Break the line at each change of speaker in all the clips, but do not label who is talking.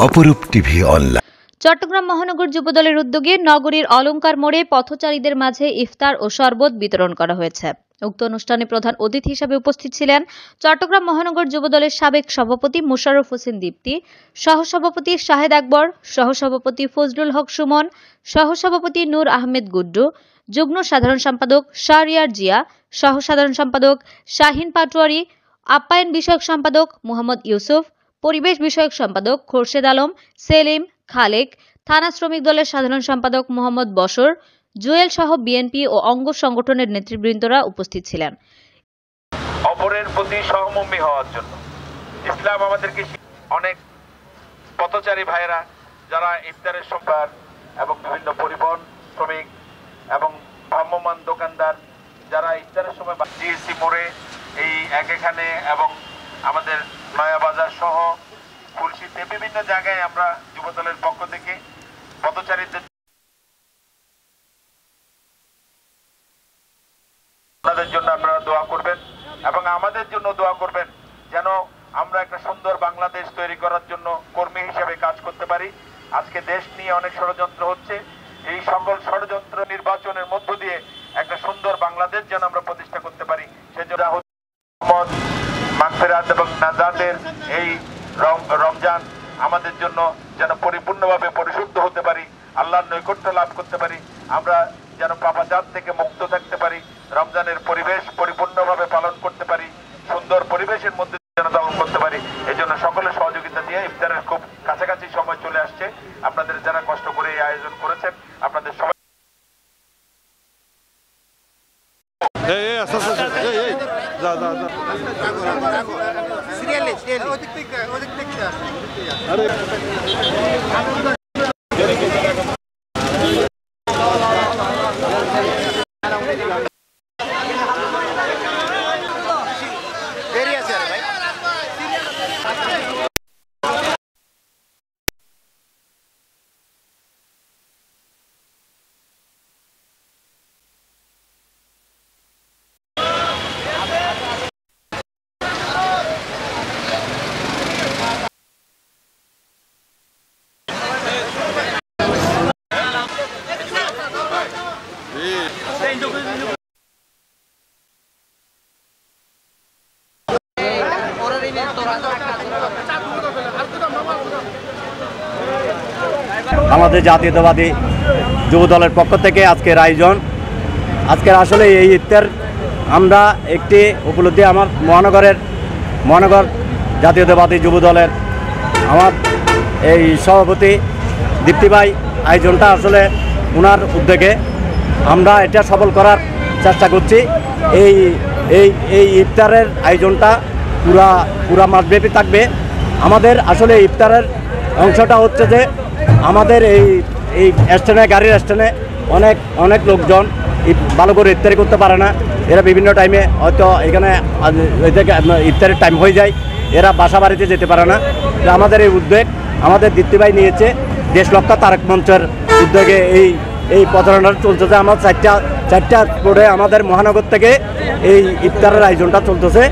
অপরূপ TV online.
Chittagong মহানগর যুবদলের উদ্যোগে নগরীর অলংকার মোড়ে পথচারীদের মাঝে ইফতার ও শরবত বিতরণ করা হয়েছে। উক্ত অনুষ্ঠানে প্রধান অতিথি হিসেবে উপস্থিত ছিলেন চট্টগ্রাম মহানগর যুবদলের সাবেক সভাপতি মোশাররফ হোসেন দীপ্তি, সহসভাপতি শাহেদ আকবর, সহসভাপতি ফজলুল হক সুমন, সহসভাপতি নূর আহমেদ গুড্ডু, যুগ্ম সাধারণ সম্পাদক শাহরিয়ার জিয়া, সহ সাধারণ সম্পাদক শাহিন পাটোয়ারি, আপ্যায়ন বিষয়ক সম্পাদক মোহাম্মদ ইউসুফ, পরিবেশ বিষয়ক সম্পাদক খোরশেদ আলম, সেলিম, খালেক, থানা শ্রমিক দলের সাধারণ সম্পাদক মোহাম্মদ বশর, জুয়েল সহ বিএনপি ও অঙ্গ সংগঠনের নেতৃবৃন্দরা উপস্থিত ছিলেন।
অপরের প্রতি সহমর্মী হওয়ার জন্য ইসলাম আমাদেরকে অনেক পথচারী ভাইয়েরা যারা ইফতারের সম্পাদ এবং বিভিন্ন পরিবহন শ্রমিক এবং ভ্রাম্যমান দোকানদার যারা ইফতারের সময় জিএসসি মোড়ে এই এখানে এবং আমাদের নয়াবাজার সহ খুলশিতে বিভিন্ন জায়গায় আমরা যুবদলের পক্ষ থেকে পথচারীদের জন্য আপনারা দোয়া করবেন এবং আমাদের জন্য দোয়া করবেন যেন আমরা একটা সুন্দর বাংলাদেশ তৈরি করার জন্য কর্মী হিসেবে কাজ করতে পারি। আজকে দেশ নিয়ে অনেক ষড়যন্ত্র হচ্ছে, এই সকল ষড়যন্ত্র নির্বাচনের মধ্য দিয়ে একটা সুন্দর বাংলাদেশ যেন আমরা প্রতিষ্ঠা করতে পারি। সেজন্য মাগফিরাত এবং নাজাতের এই রমজান আমাদের জন্য যেন পরিপূর্ণভাবে পরিশুদ্ধ হতে পারি, আল্লাহর নৈকট্য লাভ করতে পারি, আমরা যেন পাপাচার থেকে মুক্ত থাকতে পারি, রমজানের পরিবেশ পরিপূর্ণভাবে পালন করতে পারি, সুন্দর পরিবেশের মধ্যে যেন পালন করতে পারি। এই জন্য সকলের সহযোগিতা দিয়ে ইফতারের খুব কাছাকাছি সময় চলে আসছে। আপনাদের যারা কষ্ট করে এই আয়োজন করেছেন আপনাদের সবাই
আমাদের জাতীয়তাবাদী যুব দলের পক্ষ থেকে আজকের আয়োজন। আজকের আসলে এই ইফতার আমরা একটি উপলব্ধি আমার মহানগর জাতীয়তাবাদী যুব দলের আমার এই সভাপতি দীপ্তি ভাই আয়োজনটা আসলে ওনার উদ্যোগে আমরা এটা সফল করার চেষ্টা করছি। এই এই এই ইফতারের আয়োজনটা পুরা মাসব্যাপী থাকবে। আমাদের আসলে ইফতারের অংশটা হচ্ছে যে আমাদের এই স্ট্যান্ডে গাড়ির স্ট্যান্ডে অনেক লোকজন ভালো করে ইফতারি করতে পারে না। এরা বিভিন্ন টাইমে হয়তো এখানে ইফতারের টাইম হয়ে যায়, এরা বাসা বাড়িতে যেতে পারে না। আমাদের এই উদ্যোগ আমাদের দীপ্তি ভাই নিয়েছে, দেশ রক্ষা তারেক মঞ্চের উদ্যোগে এই প্রচারণা চলতেছে। আমার চারটা স্পটে আমাদের মহানগর থেকে এই ইফতারের আয়োজনটা চলতেছে।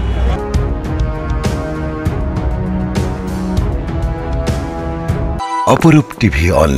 অপরূপ টিভি অনলাইন।